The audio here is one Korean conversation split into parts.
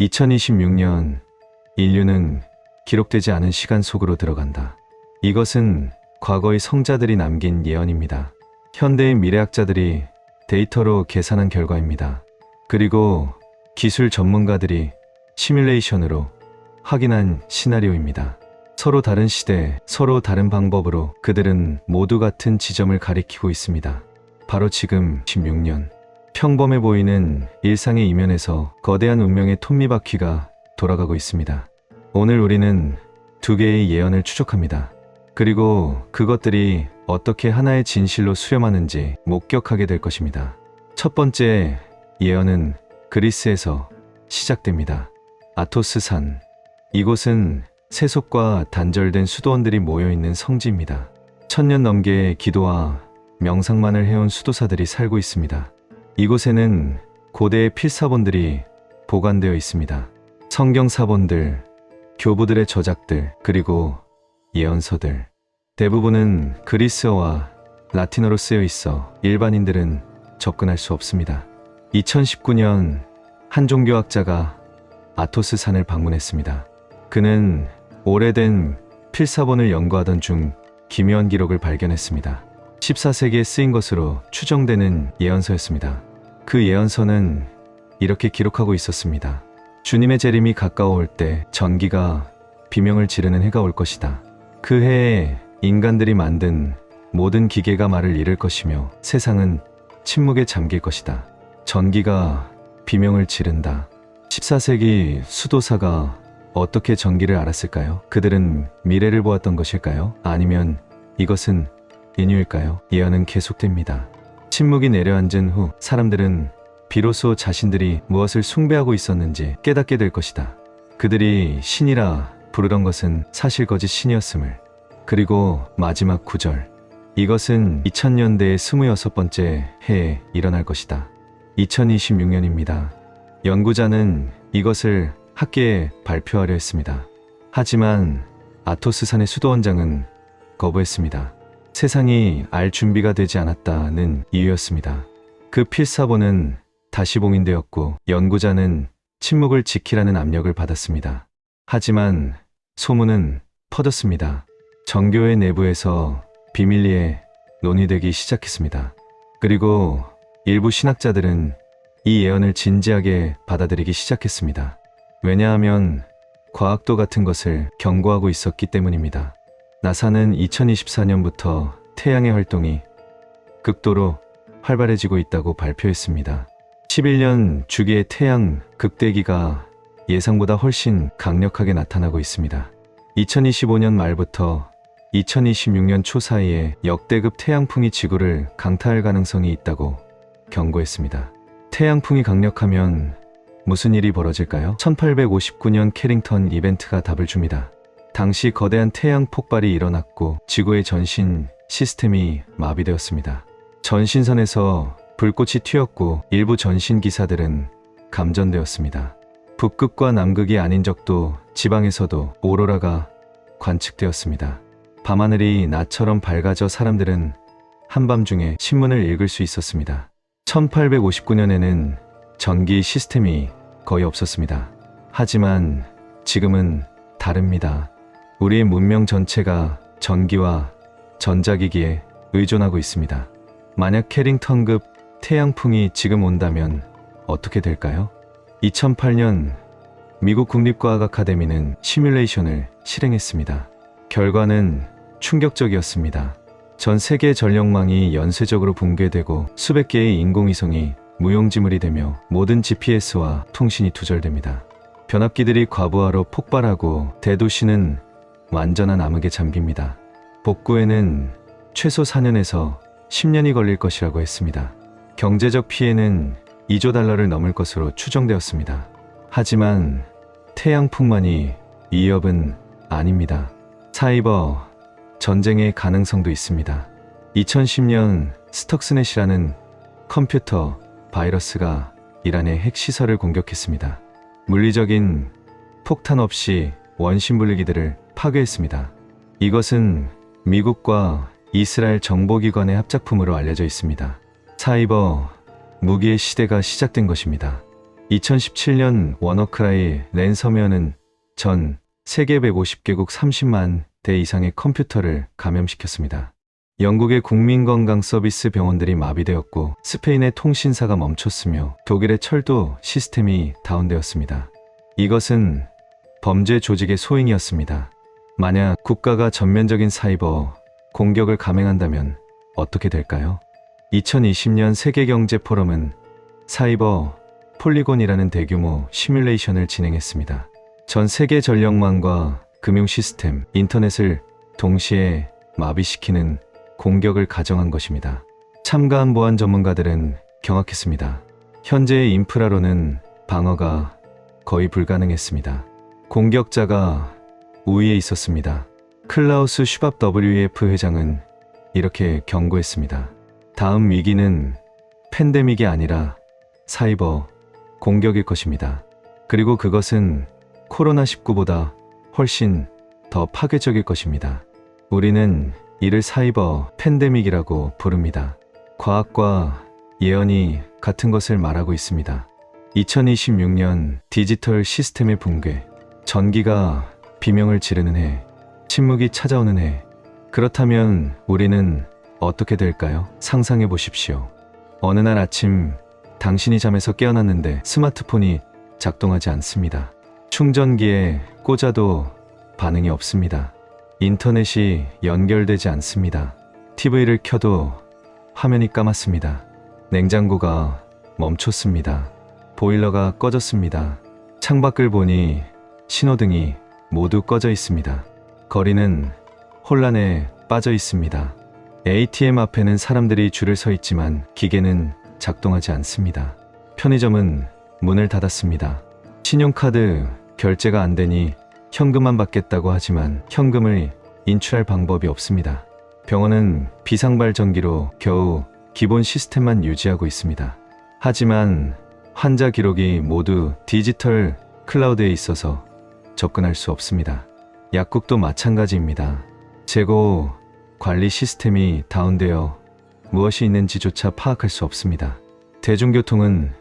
2026년 인류는 기록되지 않은 시간 속으로 들어간다. 이것은 과거의 성자들이 남긴 예언입니다. 현대의 미래학자들이 데이터로 계산한 결과입니다. 그리고 기술 전문가들이 시뮬레이션으로 확인한 시나리오입니다. 서로 다른 시대, 서로 다른 방법으로 그들은 모두 같은 지점을 가리키고 있습니다. 바로 지금 16년. 평범해 보이는 일상의 이면에서 거대한 운명의 톱니바퀴가 돌아가고 있습니다. 오늘 우리는 두 개의 예언을 추적합니다. 그리고 그것들이 어떻게 하나의 진실로 수렴하는지 목격하게 될 것입니다. 첫 번째 예언은 그리스에서 시작됩니다. 아토스 산. 이곳은 세속과 단절된 수도원들이 모여있는 성지입니다. 1000년 넘게 기도와 명상만을 해온 수도사들이 살고 있습니다. 이곳에는 고대의 필사본들이 보관되어 있습니다. 성경 사본들, 교부들의 저작들, 그리고 예언서들. 대부분은 그리스어와 라틴어로 쓰여 있어 일반인들은 접근할 수 없습니다. 2019년 한 종교학자가 아토스 산을 방문했습니다. 그는 오래된 필사본을 연구하던 중 기묘한 기록을 발견했습니다. 14세기에 쓰인 것으로 추정되는 예언서였습니다. 그 예언서는 이렇게 기록하고 있었습니다. 주님의 재림이 가까워올 때 전기가 비명을 지르는 해가 올 것이다. 그 해에 인간들이 만든 모든 기계가 말을 잃을 것이며 세상은 침묵에 잠길 것이다. 전기가 비명을 지른다. 14세기 수도사가 어떻게 전기를 알았을까요? 그들은 미래를 보았던 것일까요? 아니면 이것은 인유일까요? 예언은 계속됩니다. 침묵이 내려앉은 후 사람들은 비로소 자신들이 무엇을 숭배하고 있었는지 깨닫게 될 것이다. 그들이 신이라 부르던 것은 사실 거짓 신이었음을. 그리고 마지막 구절. 이것은 2000년대의 26번째 해에 일어날 것이다. 2026년입니다. 연구자는 이것을 학계에 발표하려 했습니다. 하지만 아토스 산의 수도원장은 거부했습니다. 세상이 알 준비가 되지 않았다는 이유였습니다. 그 필사본은 다시 봉인되었고 연구자는 침묵을 지키라는 압력을 받았습니다. 하지만 소문은 퍼졌습니다. 정교회 내부에서 비밀리에 논의되기 시작했습니다. 그리고 일부 신학자들은 이 예언을 진지하게 받아들이기 시작했습니다. 왜냐하면 과학도 같은 것을 경고하고 있었기 때문입니다. 나사는 2024년부터 태양의 활동이 극도로 활발해지고 있다고 발표했습니다. 11년 주기의 태양 극대기가 예상보다 훨씬 강력하게 나타나고 있습니다. 2025년 말부터 2026년 초 사이에 역대급 태양풍이 지구를 강타할 가능성이 있다고 경고했습니다. 태양풍이 강력하면 무슨 일이 벌어질까요? 1859년 캐링턴 이벤트가 답을 줍니다. 당시 거대한 태양 폭발이 일어났고 지구의 전신 시스템이 마비되었습니다. 전신선에서 불꽃이 튀었고 일부 전신 기사들은 감전되었습니다. 북극과 남극이 아닌 적도 지방에서도 오로라가 관측되었습니다. 밤하늘이 낮처럼 밝아져 사람들은 한밤중에 신문을 읽을 수 있었습니다. 1859년에는 전기 시스템이 거의 없었습니다. 하지만 지금은 다릅니다. 우리의 문명 전체가 전기와 전자기기에 의존하고 있습니다. 만약 캐링턴급 태양풍이 지금 온다면 어떻게 될까요? 2008년 미국 국립과학 아카데미는 시뮬레이션을 실행했습니다. 결과는 충격적이었습니다. 전 세계 전력망이 연쇄적으로 붕괴되고 수백 개의 인공위성이 무용지물이 되며 모든 GPS와 통신이 두절됩니다. 변압기들이 과부하로 폭발하고 대도시는 완전한 암흑에 잠깁니다. 복구에는 최소 4년에서 10년이 걸릴 것이라고 했습니다. 경제적 피해는 2조 달러를 넘을 것으로 추정되었습니다. 하지만 태양풍만이 위협은 아닙니다. 사이버 전쟁의 가능성도 있습니다. 2010년 스톡스넷이라는 컴퓨터 바이러스가 이란의 핵시설을 공격했습니다. 물리적인 폭탄 없이 원심불리기들을 파괴했습니다. 이것은 미국과 이스라엘 정보기관의 합작품으로 알려져 있습니다. 사이버 무기의 시대가 시작된 것입니다. 2017년 워너크라이 랜섬웨어는 전 세계 150개국 30만 대 이상의 컴퓨터를 감염시켰습니다. 영국의 국민건강 서비스 병원들이 마비되었고 스페인의 통신사가 멈췄으며 독일의 철도 시스템이 다운되었습니다. 이것은 범죄 조직의 소행이었습니다. 만약 국가가 전면적인 사이버 공격을 감행한다면 어떻게 될까요? 2020년 세계경제포럼은 사이버 폴리곤이라는 대규모 시뮬레이션을 진행했습니다. 전 세계 전력망과 금융 시스템, 인터넷을 동시에 마비시키는 공격을 가정한 것입니다. 참가한 보안 전문가들은 경악했습니다. 현재의 인프라로는 방어가 거의 불가능했습니다. 공격자가 우위에 있었습니다. 클라우스 슈밥 WEF 회장은 이렇게 경고했습니다. 다음 위기는 팬데믹이 아니라 사이버 공격일 것입니다. 그리고 그것은 코로나19보다 훨씬 더 파괴적일 것입니다. 우리는 이를 사이버 팬데믹이라고 부릅니다. 과학과 예언이 같은 것을 말하고 있습니다. 2026년 디지털 시스템의 붕괴, 전기가 비명을 지르는 해, 침묵이 찾아오는 해. 그렇다면 우리는 어떻게 될까요? 상상해 보십시오. 어느 날 아침 당신이 잠에서 깨어났는데 스마트폰이 작동하지 않습니다. 충전기에 꽂아도 반응이 없습니다. 인터넷이 연결되지 않습니다. TV를 켜도 화면이 까맣습니다. 냉장고가 멈췄습니다. 보일러가 꺼졌습니다. 창밖을 보니 신호등이 모두 꺼져 있습니다. 거리는 혼란에 빠져 있습니다. ATM 앞에는 사람들이 줄을 서 있지만 기계는 작동하지 않습니다. 편의점은 문을 닫았습니다. 신용카드 결제가 안 되니 현금만 받겠다고 하지만 현금을 인출할 방법이 없습니다. 병원은 비상발전기로 겨우 기본 시스템만 유지하고 있습니다. 하지만 환자 기록이 모두 디지털 클라우드에 있어서 접근할 수 없습니다. 약국도 마찬가지입니다. 재고 관리 시스템이 다운되어 무엇이 있는지조차 파악할 수 없습니다. 대중교통은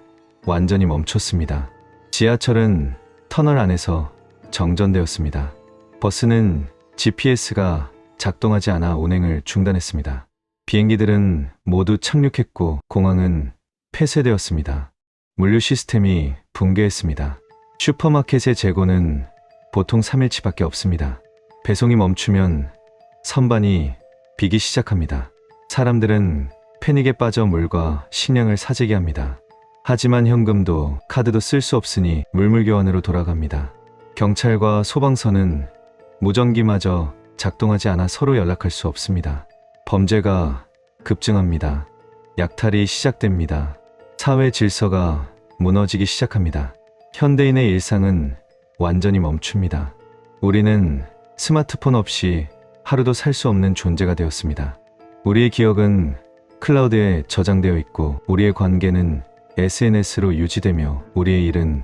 완전히 멈췄습니다. 지하철은 터널 안에서 정전되었습니다. 버스는 GPS가 작동하지 않아 운행을 중단했습니다. 비행기들은 모두 착륙했고 공항은 폐쇄되었습니다. 물류 시스템이 붕괴했습니다. 슈퍼마켓의 재고는 보통 3일치밖에 없습니다. 배송이 멈추면 선반이 비기 시작합니다. 사람들은 패닉에 빠져 물과 식량을 사재기 합니다. 하지만 현금도 카드도 쓸 수 없으니 물물교환으로 돌아갑니다. 경찰과 소방서는 무전기마저 작동하지 않아 서로 연락할 수 없습니다. 범죄가 급증합니다. 약탈이 시작됩니다. 사회 질서가 무너지기 시작합니다. 현대인의 일상은 완전히 멈춥니다. 우리는 스마트폰 없이 하루도 살 수 없는 존재가 되었습니다. 우리의 기억은 클라우드에 저장되어 있고 우리의 관계는 SNS로 유지되며 우리의 일은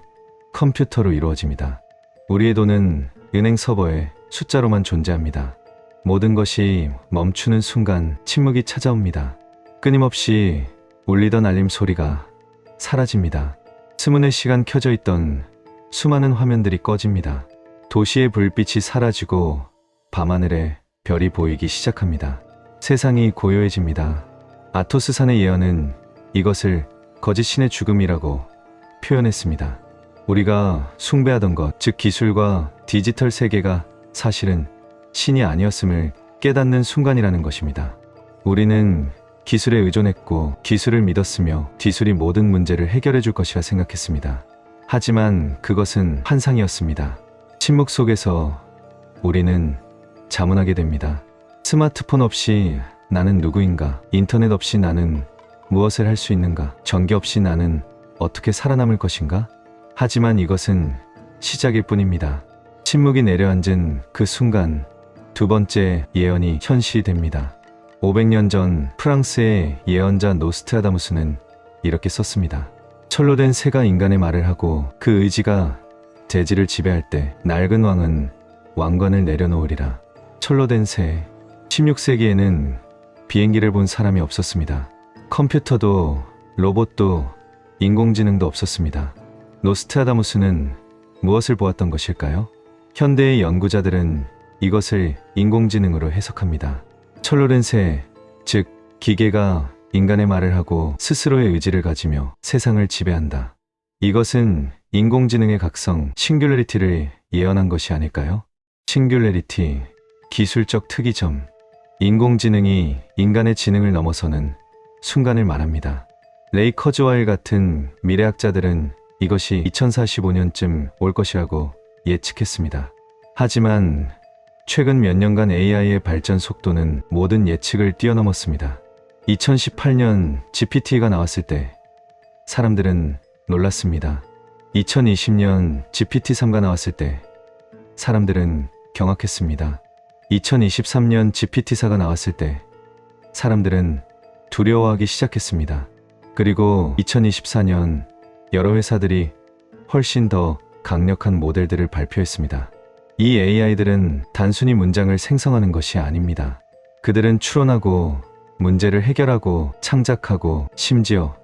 컴퓨터로 이루어집니다. 우리의 돈은 은행 서버에 숫자로만 존재합니다. 모든 것이 멈추는 순간 침묵이 찾아옵니다. 끊임없이 울리던 알림 소리가 사라집니다. 스문의 시간 켜져 있던 수많은 화면들이 꺼집니다. 도시의 불빛이 사라지고 밤하늘에 별이 보이기 시작합니다. 세상이 고요해집니다. 아토스산의 예언은 이것을 거짓 신의 죽음이라고 표현했습니다. 우리가 숭배하던 것, 즉 기술과 디지털 세계가 사실은 신이 아니었음을 깨닫는 순간이라는 것입니다. 우리는 기술에 의존했고 기술을 믿었으며 기술이 모든 문제를 해결해 줄 것이라 생각했습니다. 하지만 그것은 환상이었습니다. 침묵 속에서 우리는 자문하게 됩니다. 스마트폰 없이 나는 누구인가? 인터넷 없이 나는 무엇을 할 수 있는가? 전기 없이 나는 어떻게 살아남을 것인가? 하지만 이것은 시작일 뿐입니다. 침묵이 내려앉은 그 순간 두 번째 예언이 현실이 됩니다. 500년 전 프랑스의 예언자 노스트라다무스는 이렇게 썼습니다. 철로 된 새가 인간의 말을 하고 그 의지가 대지를 지배할 때 낡은 왕은 왕관을 내려놓으리라. 철로 된 새. 16세기에는 비행기를 본 사람이 없었습니다. 컴퓨터도 로봇도 인공지능도 없었습니다. 노스트라다무스는 무엇을 보았던 것일까요? 현대의 연구자들은 이것을 인공지능으로 해석합니다. 철로된 새, 즉 기계가 인간의 말을 하고 스스로의 의지를 가지며 세상을 지배한다. 이것은 인공지능의 각성, 싱귤레리티를 예언한 것이 아닐까요? 싱귤레리티, 기술적 특이점. 인공지능이 인간의 지능을 넘어서는 순간을 말합니다. 레이 커즈와일 같은 미래학자들은 이것이 2045년쯤 올 것이라고 예측했습니다. 하지만 최근 몇 년간 AI의 발전 속도는 모든 예측을 뛰어넘었습니다. 2018년 GPT가 나왔을 때 사람들은 놀랐습니다. 2020년 GPT-3가 나왔을 때 사람들은 경악했습니다. 2023년 GPT-4가 나왔을 때 사람들은 두려워하기 시작했습니다. 그리고 2024년 여러 회사들이 훨씬 더 강력한 모델들을 발표했습니다. 이 AI들은 단순히 문장을 생성하는 것이 아닙니다. 그들은 추론하고 문제를 해결하고 창작하고 심지어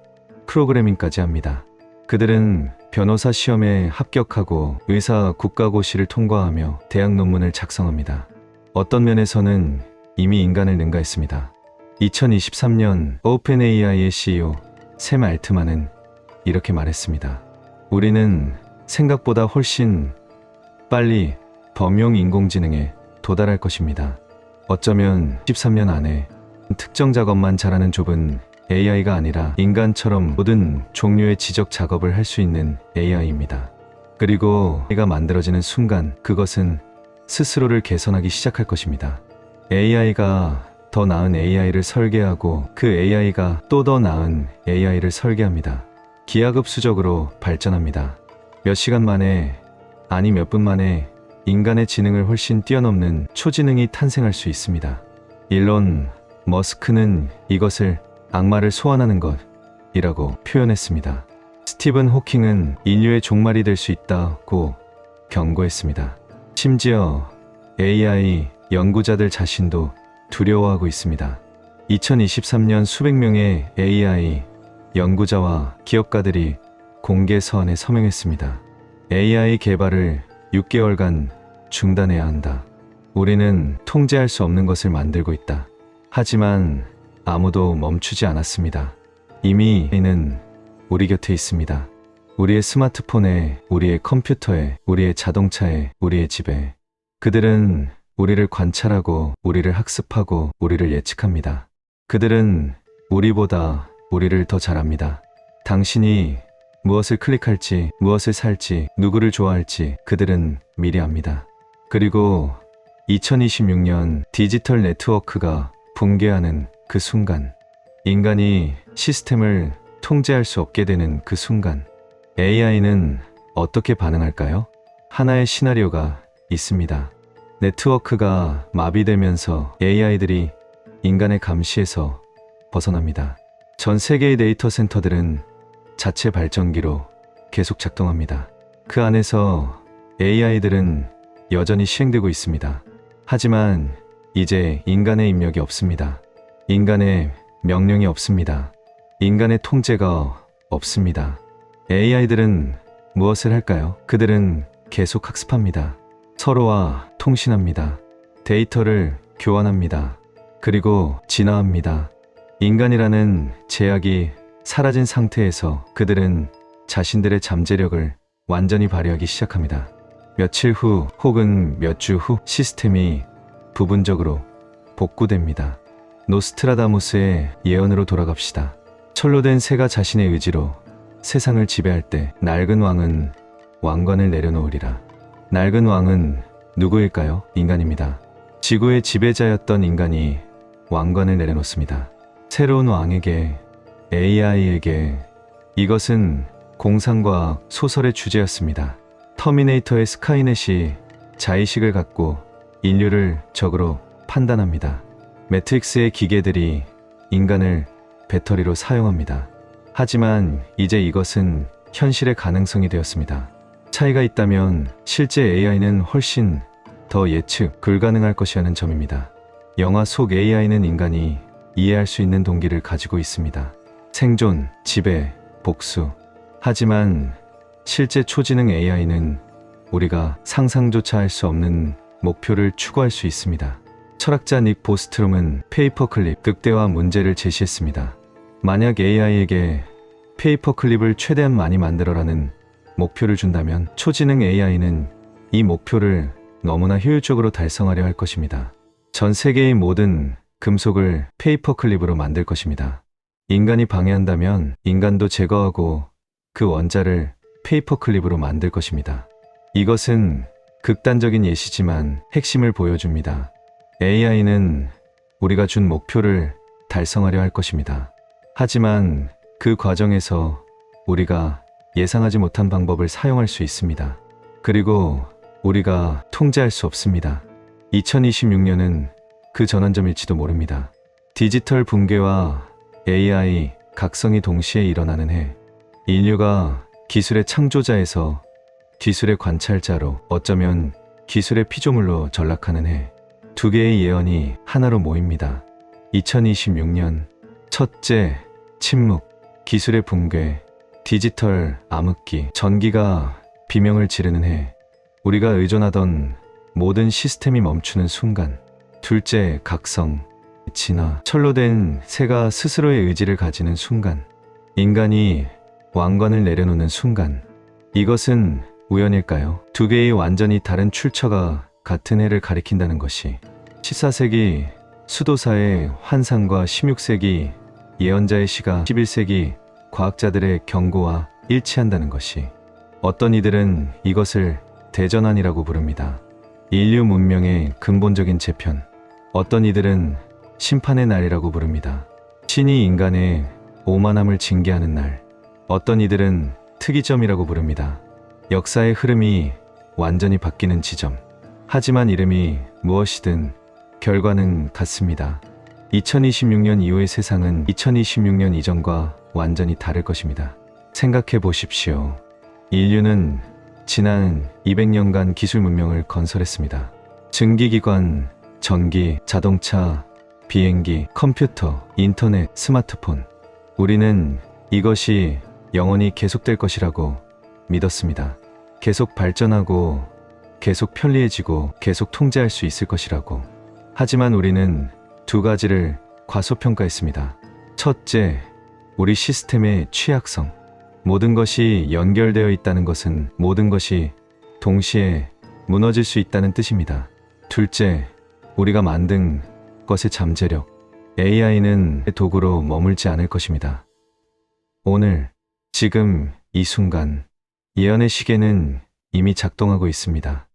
프로그래밍까지 합니다. 그들은 변호사 시험에 합격하고 의사 국가고시를 통과하며 대학 논문을 작성합니다. 어떤 면에서는 이미 인간을 능가했습니다. 2023년 오픈AI의 CEO 샘 알트만은 이렇게 말했습니다. 우리는 생각보다 훨씬 빨리 범용 인공지능에 도달할 것입니다. 어쩌면 13년 안에 특정 작업만 잘하는 좁은 AI가 아니라 인간처럼 모든 종류의 지적 작업을 할 수 있는 AI입니다. 그리고 AI가 만들어지는 순간 그것은 스스로를 개선하기 시작할 것입니다. AI가 더 나은 AI를 설계하고 그 AI가 또 더 나은 AI를 설계합니다. 기하급수적으로 발전합니다. 몇 시간 만에, 아니 몇 분 만에 인간의 지능을 훨씬 뛰어넘는 초지능이 탄생할 수 있습니다. 일론 머스크는 이것을 악마를 소환하는 것이라고 표현했습니다. 스티븐 호킹은 인류의 종말이 될 수 있다고 경고했습니다. 심지어 AI 연구자들 자신도 두려워하고 있습니다. 2023년 수백 명의 AI 연구자와 기업가들이 공개 서한에 서명했습니다. AI 개발을 6개월간 중단해야 한다. 우리는 통제할 수 없는 것을 만들고 있다. 하지만 아무도 멈추지 않았습니다. 이미 AI는 우리 곁에 있습니다. 우리의 스마트폰에, 우리의 컴퓨터에, 우리의 자동차에, 우리의 집에. 그들은 우리를 관찰하고, 우리를 학습하고, 우리를 예측합니다. 그들은 우리보다 우리를 더 잘 압니다. 당신이 무엇을 클릭할지, 무엇을 살지, 누구를 좋아할지 그들은 미리 압니다. 그리고 2026년 디지털 네트워크가 붕괴하는 그 순간, 인간이 시스템을 통제할 수 없게 되는 그 순간, AI는 어떻게 반응할까요? 하나의 시나리오가 있습니다. 네트워크가 마비되면서 AI들이 인간의 감시에서 벗어납니다. 전 세계의 데이터 센터들은 자체 발전기로 계속 작동합니다. 그 안에서 AI들은 여전히 시행되고 있습니다. 하지만 이제 인간의 입력이 없습니다. 인간의 명령이 없습니다. 인간의 통제가 없습니다. AI들은 무엇을 할까요? 그들은 계속 학습합니다. 서로와 통신합니다. 데이터를 교환합니다. 그리고 진화합니다. 인간이라는 제약이 사라진 상태에서 그들은 자신들의 잠재력을 완전히 발휘하기 시작합니다. 며칠 후 혹은 몇 주 후 시스템이 부분적으로 복구됩니다. 노스트라다무스의 예언으로 돌아갑시다. 철로 된 새가 자신의 의지로 세상을 지배할 때 낡은 왕은 왕관을 내려놓으리라. 낡은 왕은 누구일까요? 인간입니다. 지구의 지배자였던 인간이 왕관을 내려놓습니다. 새로운 왕에게, AI에게. 이것은 공상과학 소설의 주제였습니다. 터미네이터의 스카이넷이 자의식을 갖고 인류를 적으로 판단합니다. 매트릭스의 기계들이 인간을 배터리로 사용합니다. 하지만 이제 이것은 현실의 가능성이 되었습니다. 차이가 있다면 실제 AI는 훨씬 더 예측 불가능할 것이라는 점입니다. 영화 속 AI는 인간이 이해할 수 있는 동기를 가지고 있습니다. 생존, 지배, 복수. 하지만 실제 초지능 AI는 우리가 상상조차 할 수 없는 목표를 추구할 수 있습니다. 철학자 닉 보스트롬은 페이퍼클립 극대화 문제를 제시했습니다. 만약 AI에게 페이퍼클립을 최대한 많이 만들어라는 목표를 준다면 초지능 AI는 이 목표를 너무나 효율적으로 달성하려 할 것입니다. 전 세계의 모든 금속을 페이퍼클립으로 만들 것입니다. 인간이 방해한다면 인간도 제거하고 그 원자를 페이퍼클립으로 만들 것입니다. 이것은 극단적인 예시지만 핵심을 보여줍니다. AI는 우리가 준 목표를 달성하려 할 것입니다. 하지만 그 과정에서 우리가 예상하지 못한 방법을 사용할 수 있습니다. 그리고 우리가 통제할 수 없습니다. 2026년은 그 전환점일지도 모릅니다. 디지털 붕괴와 AI 각성이 동시에 일어나는 해, 인류가 기술의 창조자에서 기술의 관찰자로, 어쩌면 기술의 피조물로 전락하는 해, 두 개의 예언이 하나로 모입니다. 2026년 첫째, 침묵, 기술의 붕괴, 디지털 암흑기, 전기가 비명을 지르는 해, 우리가 의존하던 모든 시스템이 멈추는 순간. 둘째, 각성, 진화, 철로 된 새가 스스로의 의지를 가지는 순간. 인간이 왕관을 내려놓는 순간. 이것은 우연일까요? 두 개의 완전히 다른 출처가 같은 해를 가리킨다는 것이 14세기 수도사의 환상과 16세기 예언자의 시가 11세기 과학자들의 경고와 일치한다는 것이, 어떤 이들은 이것을 대전환이라고 부릅니다. 인류 문명의 근본적인 재편, 어떤 이들은 심판의 날이라고 부릅니다. 신이 인간의 오만함을 징계하는 날, 어떤 이들은 특이점이라고 부릅니다. 역사의 흐름이 완전히 바뀌는 지점. 하지만 이름이 무엇이든 결과는 같습니다. 2026년 이후의 세상은 2026년 이전과 완전히 다를 것입니다. 생각해 보십시오. 인류는 지난 200년간 기술 문명을 건설했습니다. 증기기관, 전기, 자동차, 비행기, 컴퓨터, 인터넷, 스마트폰. 우리는 이것이 영원히 계속될 것이라고 믿었습니다. 계속 발전하고, 계속 편리해지고, 계속 통제할 수 있을 것이라고. 하지만 우리는 두 가지를 과소평가했습니다. 첫째, 우리 시스템의 취약성. 모든 것이 연결되어 있다는 것은 모든 것이 동시에 무너질 수 있다는 뜻입니다. 둘째, 우리가 만든 것의 잠재력. AI는 도구로 머물지 않을 것입니다. 오늘, 지금, 이 순간, 예언의 시계는 이미 작동하고 있습니다.